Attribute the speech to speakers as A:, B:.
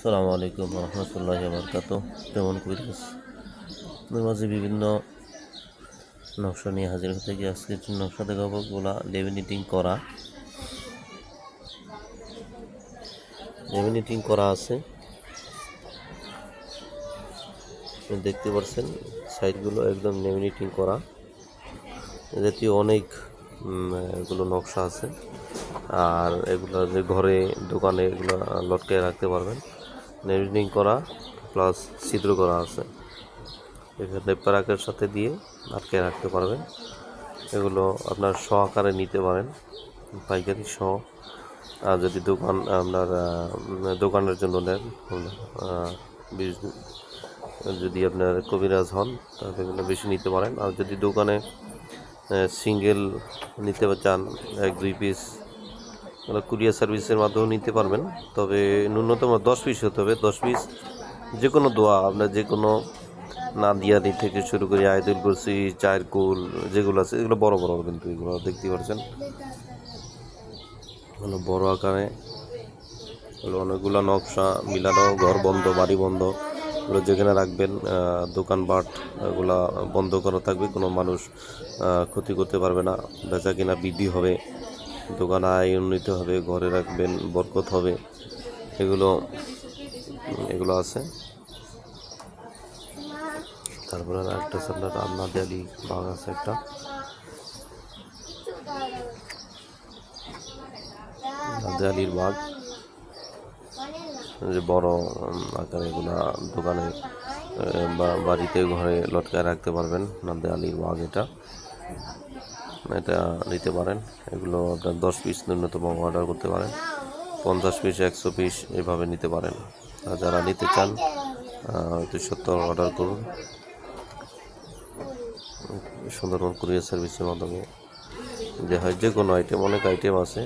A: আসসালামু আলাইকুম রহমতুল্লাহি বারাকাতুহু। কেমন করিস? আপনার মাঝে বিভিন্ন নকশা নিয়ে হাজির হতে গিয়ে আজকে নকশা দেখাবো গুলা লেমিনেটিং করা আছে। দেখতে পাচ্ছেন সাইডগুলো একদম লেমিনেটিং করা। এ জাতীয় অনেক এগুলো নকশা আছে। আর এগুলো যে ঘরে দোকানে এগুলো লটকে রাখতে পারবেন। লেমিনেটিং করা প্লাস ছিদ্র করা আছে। এখানে প্যারাকের সাথে দিয়ে আটকে রাখতে পারবেন। এগুলো আপনার শ আকারে নিতে পারেন, পাইকারি শ। আর যদি আপনার দোকানের জন্য নেন, যদি আপনার কবিরাজ হন তাহলে এগুলো বেশি নিতে পারেন। আর যদি দোকানে সিঙ্গেল নিতে চান 1-2 পিস, কুরিয়ার সার্ভিসের মাধ্যমেও নিতে পারবেন। তবে ন্যূনতম 10 পিস হতে হবে। 10 পিস যে কোনো দোয়া, আপনার যে কোনো নাদিয়াদি থেকে শুরু করে আয়াতুল কুরসি, চায়ের কুল যেগুলো আছে এগুলো বড় বড়, কিন্তু এগুলো দেখতে পাচ্ছেন এগুলো বড় আকারে। এগুলো অনেকগুলো নকশা মিলানো, ঘর বন্ধ, বাড়ি বন্ধ, এগুলো যেখানে রাখবেন দোকানপাট এগুলা বন্ধ করা থাকবে, কোনো মানুষ ক্ষতি করতে পারবে না, বেচা কিনা বৃদ্ধি হবে, দোকান আয় উন্নীত হবে, ঘরে রাখবেন বরকত হবে। এগুলো আছে। তারপরে একটা আছে আপনার নাদিয়া আলী বাগ আছে একটা, নাদিয়া আলীর বাগ, যে বড় আকারে এগুলা দোকানে বাড়িতে ঘরে লটকায় রাখতে পারবেন। নাদিয়া আলীর বাগ এটা নিতে পারেন। এগুলো আপনার 10 পিস ন্যূনতম অর্ডার করতে পারেন, 50 পিস 100 পিস এভাবে নিতে পারেন। আর যারা নিতে চান 270 অর্ডার করুন। সুন্দরবন কুরিয়ার সার্ভিসের মাধ্যমে যে হয়, যে কোনো আইটেম, অনেক আইটেম আছে।